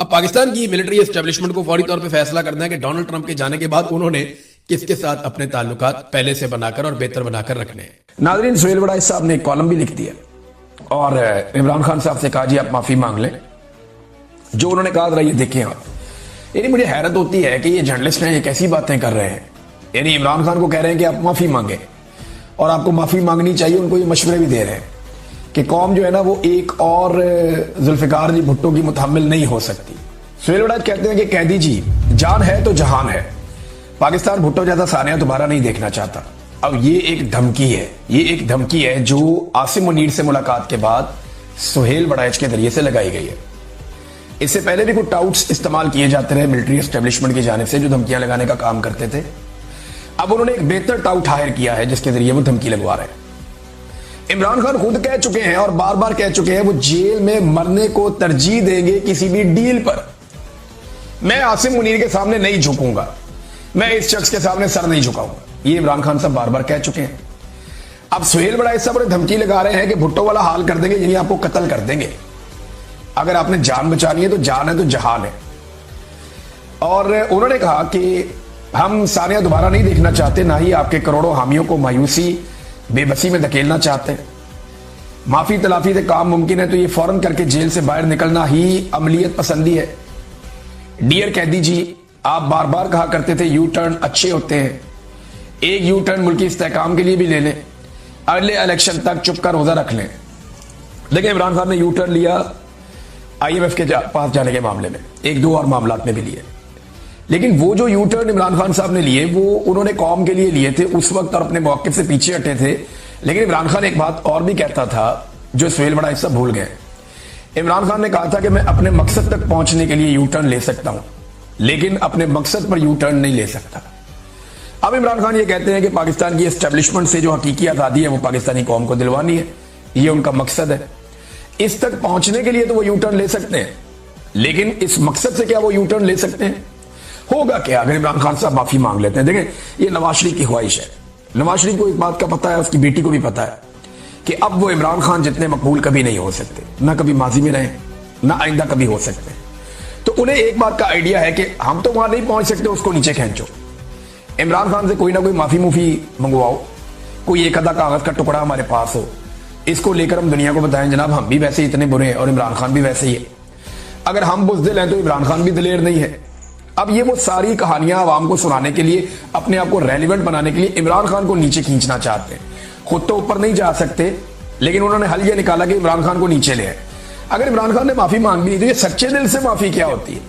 اب پاکستان کی military establishment کو فوری طور پہ فیصلہ کرنا ہے کہ ڈونلڈ ٹرمپ کے جانے کے بعد انہوں نے کس کے ساتھ اپنے تعلقات پہلے سے بنا کر اور بہتر بنا کر رکھنے ہیں۔ ناظرین، سہیل وڑائچ صاحب نے ایک کالم بھی لکھ دیا اور عمران خان صاحب سے کہا جی آپ معافی مانگ لیں۔ جو انہوں نے کہا ذرا یہ دیکھیں آپ، یعنی مجھے حیرت ہوتی ہے کہ یہ جرنلسٹ ہیں، یہ کیسی باتیں کر رہے ہیں۔ یعنی عمران خان کو کہہ رہے ہیں کہ آپ معافی مانگیں اور آپ کو معافی مانگنی چاہیے، ان کو یہ مشورے بھی دے رہے ہیں کہ قوم جو ہے نا وہ ایک اور ذوالفقار جی بھٹو کی متحمل نہیں ہو سکتی۔ سہیل وڑائچ کہتے ہیں کہ قیدی جی جان ہے تو جہان ہے، پاکستان بھٹو جیسا سانحہ دوبارہ نہیں دیکھنا چاہتا۔ اب یہ ایک دھمکی ہے جو عاصم منیر سے ملاقات کے بعد سہیل وڑائچ کے ذریعے سے لگائی گئی ہے۔ اس سے پہلے بھی کچھ ٹاؤٹس استعمال کیے جاتے رہے ملٹری اسٹیبلشمنٹ کی جانب سے جو دھمکیاں لگانے کا کام کرتے تھے۔ اب انہوں نے ایک بہتر ٹاؤٹ ہائر کیا ہے جس کے ذریعے وہ دھمکی لگوا رہے ہیں۔ عمران خان خود کہہ چکے ہیں اور بار بار کہہ چکے ہیں وہ جیل میں مرنے کو ترجیح دیں گے کسی بھی ڈیل پر۔ میں عاصم منیر کے سامنے نہیں جھکوں گا، میں اس شخص کے سامنے سر نہیں جھکاؤں گا، یہ عمران خان صاحب بار بار کہہ چکے ہیں۔ اب سہیل وڑائچ صاحب انہیں دھمکی لگا رہے ہیں کہ بھٹو والا حال کر دیں گے، یعنی آپ کو قتل کر دیں گے۔ اگر آپ نے جان بچانی ہے تو جان ہے تو جہان ہے۔ اور انہوں نے کہا کہ ہم سانحہ دوبارہ نہیں دیکھنا چاہتے، نہ ہی آپ کے کروڑوں حامیوں کو مایوسی بے بسی میں دھکیلنا چاہتے۔ معافی تلافی سے کام ممکن ہے تو یہ فوراً کر کے جیل سے باہر نکلنا ہی عملیت پسندی ہے۔ ڈیئر قیدی جی، آپ بار بار کہا کرتے تھے یو ٹرن اچھے ہوتے ہیں، ایک یو ٹرن ملکی استحکام کے لیے بھی لے لیں، اگلے الیکشن تک چپ کر روزہ رکھ لیں۔ لیکن عمران خان نے یو ٹرن لیا آئی ایم ایف کے پاس جانے کے معاملے میں، ایک دو اور معاملات میں بھی لیے، لیکن وہ جو یو ٹرن عمران خان صاحب نے لیے وہ انہوں نے قوم کے لیے لیے تھے اس وقت اور اپنے موقف سے پیچھے ہٹے تھے۔ لیکن عمران خان ایک بات اور بھی کہتا تھا جو سہیل وڑائچ صاحب بھول گئے۔ عمران خان نے کہا تھا کہ میں اپنے مقصد تک پہنچنے کے لیے یو ٹرن لے سکتا ہوں لیکن اپنے مقصد پر یو ٹرن نہیں لے سکتا۔ اب عمران خان یہ کہتے ہیں کہ پاکستان کی اسٹیبلشمنٹ سے جو حقیقی آزادی ہے وہ پاکستانی قوم کو دلوانی ہے، یہ ان کا مقصد ہے۔ اس تک پہنچنے کے لیے تو وہ یو ٹرن لے سکتے ہیں لیکن اس مقصد سے کیا وہ یو ٹرن لے سکتے ہیں؟ ہوگا کیا اگر عمران خان صاحب معافی مانگ لیتے ہیں؟ دیکھیں، یہ نواز شریف کی خواہش ہے، نواز شریف کو اس بات کا پتہ ہے، اس کی بیٹی کو بھی پتہ ہے کہ اب وہ عمران خان جتنے مقبول کبھی نہیں ہو سکتے، نہ کبھی ماضی میں رہے نہ آئندہ کبھی ہو سکتے۔ تو انہیں ایک بات کا آئیڈیا ہے کہ ہم تو وہاں نہیں پہنچ سکتے، اس کو نیچے کھینچو، عمران خان سے کوئی نہ کوئی معافی منگواؤ، کوئی ایک آدھا کاغذ کا ٹکڑا ہمارے پاس ہو، اس کو لے کر ہم دنیا کو بتائیں جناب ہم بھی ویسے اتنے برے ہیں اور عمران خان بھی ویسے ہی ہے۔ اگر ہم بزدل ہیں تو عمران خان بھی دلیر نہیں ہے۔ اب یہ وہ ساری کہانیاں عوام کو سنانے کے لیے، اپنے آپ کو ریلیونٹ بنانے کے لیے عمران خان کو نیچے کھینچنا چاہتے ہیں۔ خود تو اوپر نہیں جا سکتے لیکن انہوں نے حل یہ نکالا کہ عمران خان کو نیچے لے آئے۔ اگر عمران خان نے معافی مانگ لی تو یہ سچے دل سے معافی کیا ہوتی ہے؟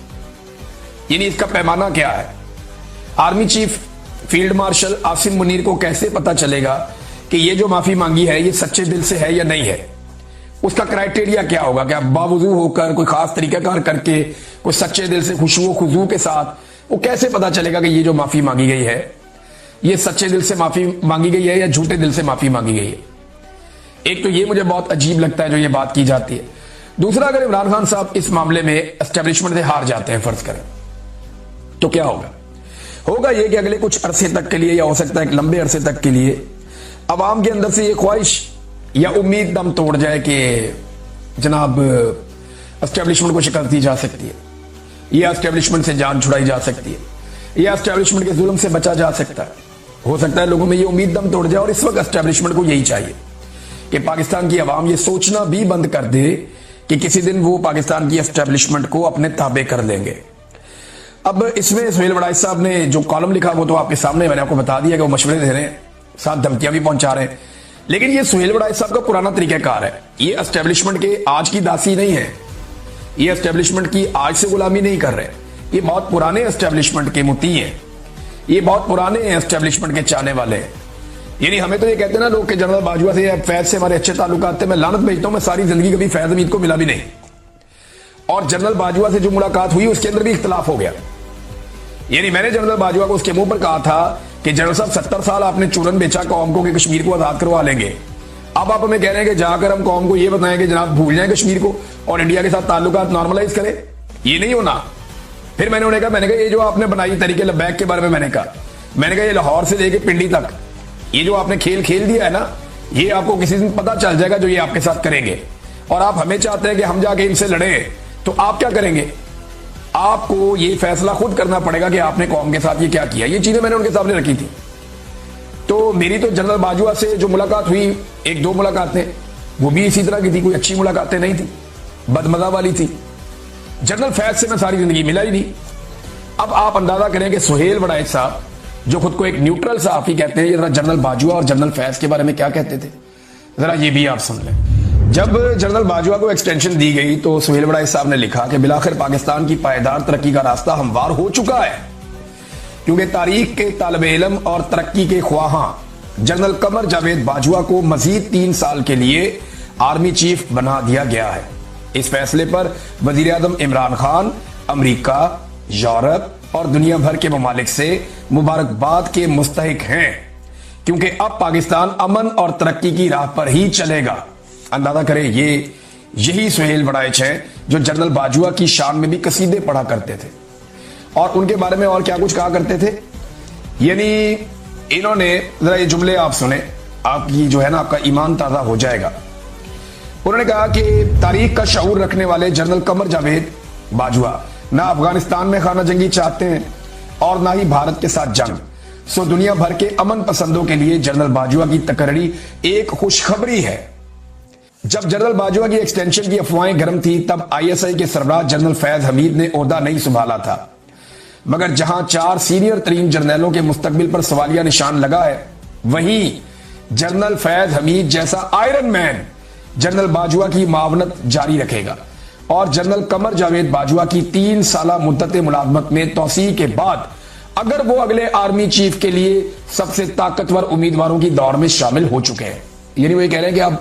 یعنی اس کا پیمانہ کیا ہے؟ Army chief field marshal Asim Munir کو کیسے پتا چلے گا کہ یہ جو معافی مانگی ہے یہ سچے دل سے ہے یا نہیں ہے؟ اس کا کرائٹیریا کیا ہوگا؟ کہ باوضو ہو کر کوئی خاص طریقہ کار کر کے کوئی سچے دل سے خشوع و خضوع کے ساتھ وہ کیسے پتا چلے گا کہ یہ جو معافی مانگی گئی ہے یہ سچے دل سے معافی مانگی گئی ہے یا جھوٹے دل سے معافی مانگی گئی ہے؟ ایک تو یہ مجھے بہت عجیب لگتا ہے جو یہ بات کی جاتی ہے۔ دوسرا، اگر عمران خان صاحب اس معاملے میں اسٹیبلشمنٹ سے ہار جاتے ہیں فرض کریں تو کیا ہوگا یہ کہ اگلے کچھ عرصے تک کے لیے یا ہو سکتا ہے ایک لمبے عرصے تک کے لیے عوام کے اندر سے یہ خواہش یا امید دم توڑ جائے کہ جناب اسٹیبلشمنٹ کو شکست دی جا سکتی ہے، یا اسٹیبلشمنٹ سے جان چھڑائی جا سکتی ہے، یا اسٹیبلشمنٹ کے ظلم سے بچا جا سکتا ہے۔ ہو سکتا ہے لوگوں میں یہ امید دم توڑ جائے اور اس وقت اسٹیبلشمنٹ کو یہی چاہیے کہ پاکستان کی عوام یہ سوچنا بھی بند کر دے کہ کسی دن وہ پاکستان کی اسٹیبلشمنٹ کو اپنے تابع کر لیں گے۔ اب اس میں سہیل وڑائچ صاحب نے جو کالم لکھا وہ تو آپ کے سامنے میں نے آپ کو بتا دیا کہ وہ مشورے دے رہے ہیں، ساتھ دھمکیاں بھی پہنچا رہے ہیں، لیکن یہ سہیل وڑائچ صاحب کا پرانا طریقہ کار ہے۔ یہ اسٹیبلشمنٹ کے آج کی داسی نہیں ہے، یہ اسٹیبلشمنٹ کی آج سے غلامی نہیں کر رہے، یہ بہت پرانے اسٹیبلشمنٹ کے مطیع ہیں، یہ بہت پرانے اسٹیبلشمنٹ کے چاہنے والے ہیں۔ یعنی ہمیں تو یہ کہتے ہیں نا لوگ کہ جنرل باجوہ سے فیض سے ہمارے اچھے تعلقات تھے، میں لعنت بھیجتا ہوں، میں ساری زندگی کبھی فیض حمید کو ملا بھی نہیں، اور جنرل باجوہ سے جو ملاقات ہوئی اس کے اندر بھی اختلاف ہو گیا۔ یعنی میں نے جنرل باجوہ کو اس کے منہ پر کہا تھا کہ جنرل صاحب 70 سال آپ نے چورن بیچا قوم کو کہ کشمیر کو آزاد کروا لیں گے، اب آپ ہمیں کہہ رہے ہیں کہ جا کر ہم قوم کو یہ بتائیں کہ جناب بھول جائیں کشمیر کو اور انڈیا کے ساتھ تعلقات نارملائز کریں، یہ نہیں ہونا۔ پھر میں نے انہیں کہا یہ جو آپ نے بنائی طریقے لبیک کے بارے میں نے کہا یہ لاہور سے لے کے پنڈی تک یہ جو آپ نے کھیل دیا ہے نا، یہ آپ کو کسی دن پتہ چل جائے گا جو یہ آپ کے ساتھ کریں گے، اور آپ ہمیں چاہتے ہیں کہ ہم جا کے ان سے لڑیں تو آپ کیا کریں گے؟ آپ کو یہ فیصلہ خود کرنا پڑے گا کہ آپ نے قوم کے ساتھ یہ کیا کیا. یہ چیزیں میں نے ان کے سامنے رکھی تھی. تو میری تو جنرل باجوہ سے جو ملاقات ہوئی، ایک دو ملاقاتیں، وہ بھی اسی طرح کی تھی، کوئی اچھی ملاقاتیں نہیں تھی، بدمزہ والی تھی. جنرل فیض سے میں ساری زندگی ملا ہی نہیں. اب آپ اندازہ کریں کہ سہیل وڑائچ صاحب جو خود کو ایک نیوٹرل صحافی کہتے ہیں، یہ ذرا جنرل باجوہ اور جنرل فیض کے بارے میں کیا کہتے تھے، ذرا یہ بھی آپ سن لیں. جب جنرل باجوہ کو ایکسٹینشن دی گئی تو سہیل وڑائچ صاحب نے لکھا کہ بالآخر پاکستان کی پائیدار ترقی کا راستہ ہموار ہو چکا ہے، کیونکہ تاریخ کے طالب علم اور ترقی کے خواہاں جنرل قمر جاوید باجوہ کو مزید 3 سال کے لیے آرمی چیف بنا دیا گیا ہے. اس فیصلے پر وزیر اعظم عمران خان امریکہ، یورپ اور دنیا بھر کے ممالک سے مبارکباد کے مستحق ہیں، کیونکہ اب پاکستان امن اور ترقی کی راہ پر ہی چلے گا. اندازہ کریں یہی سہیل وڑائچ ہیں جو جنرل باجوہ کی شان میں بھی قصیدے پڑھا کرتے تھے اور ان کے بارے میں اور کیا کچھ کہا کرتے تھے. یعنی انہوں نے، ذرا یہ جملے آپ سنیں، آپ کی جو ہے نا، آپ کا ایمان تازہ ہو جائے گا. انہوں نے کہا کہ تاریخ کا شعور رکھنے والے جنرل قمر جاوید باجوہ نہ افغانستان میں خانہ جنگی چاہتے ہیں اور نہ ہی بھارت کے ساتھ جنگ. سو دنیا بھر کے امن پسندوں کے لیے جنرل باجوہ کی تقرری ایک خوشخبری ہے. جب جنرل باجوہ کی ایکسٹینشن کی افواہیں گرم تھی تب ISI کے سربراہ جنرل فیض حمید نے عہدہ نہیں سنبھالا تھا، مگر جہاں 4 سینئر ترین جرنیلوں کے مستقبل پر سوالیہ نشان لگا ہے، وہیں جنرل فیض حمید جیسا آئرن مین جنرل باجوہ کی معاونت جاری رکھے گا اور جنرل قمر جاوید باجوہ کی 3 سالہ مدت ملازمت میں توسیع کے بعد اگر وہ اگلے آرمی چیف کے لیے سب سے طاقتور امیدواروں کی دوڑ میں شامل ہو چکے ہیں. یعنی وہ یہ کہہ رہے ہیں کہ اب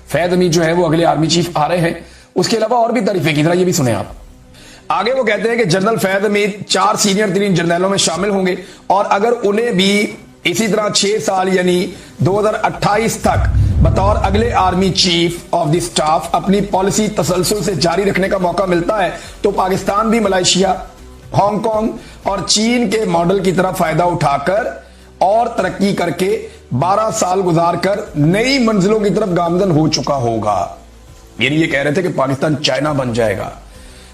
فیض حمید جو ہے وہ اگلے آرمی چیف آ رہے ہیں. اس کے علاوہ اور بھی تعریفیں کی، ذرا یہ بھی سنیں آپ. آگے وہ کہتے ہیں کہ جنرل فیض حمید 4 سینئر ترین جرنیلوں میں شامل ہوں گے اور اگر انہیں بھی اسی طرح 6 سال یعنی 2028 تک بطور اگلے army chief of the staff اپنی پالیسی تسلسل سے جاری رکھنے کا موقع ملتا ہے تو پاکستان بھی ملائیشیا، ہانگ کانگ اور چین کے ماڈل کی طرف فائدہ اٹھا کر اور ترقی کر کے 12 سال گزار کر نئی منزلوں کی طرف گامزن ہو چکا ہوگا. یعنی یہ کہہ رہے تھے کہ پاکستان چائنا بن جائے گا،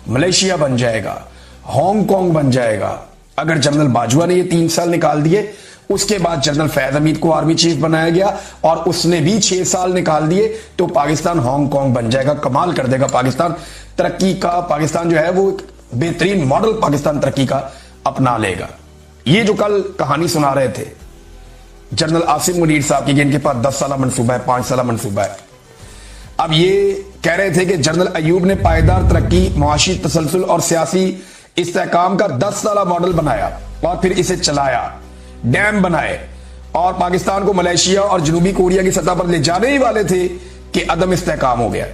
ملائیشیا بن جائے گا، ہانگ کانگ بن جائے گا اگر جنرل باجوہ نے یہ 3 سال نکال دیے. اس کے بعد جنرل فیض حمید کو آرمی چیف بنایا گیا اور اس نے بھی 6 سال نکال دیے تو پاکستان ہانگ کانگ بن جائے گا. کمال کر دے گا پاکستان ترقی کا. پاکستان جو ہے وہ بہترین ماڈل پاکستان ترقی کا اپنا لے گا. یہ جو کل کہانی سنا رہے تھے جنرل آصم منیر صاحب کی کہ ان کے پاس 10 سالہ منصوبہ ہے، 5 سالہ منصوبہ ہے. اب یہ کہہ رہے تھے کہ جنرل ایوب نے پائیدار ترقی، معاشی تسلسل اور سیاسی استحکام کا 10 سالہ ماڈل بنایا اور پھر اسے چلایا، ڈیم بنائے اور پاکستان کو ملائیشیا اور جنوبی کوریا کی سطح پر لے جانے ہی والے تھے کہ عدم استحکام ہو گیا.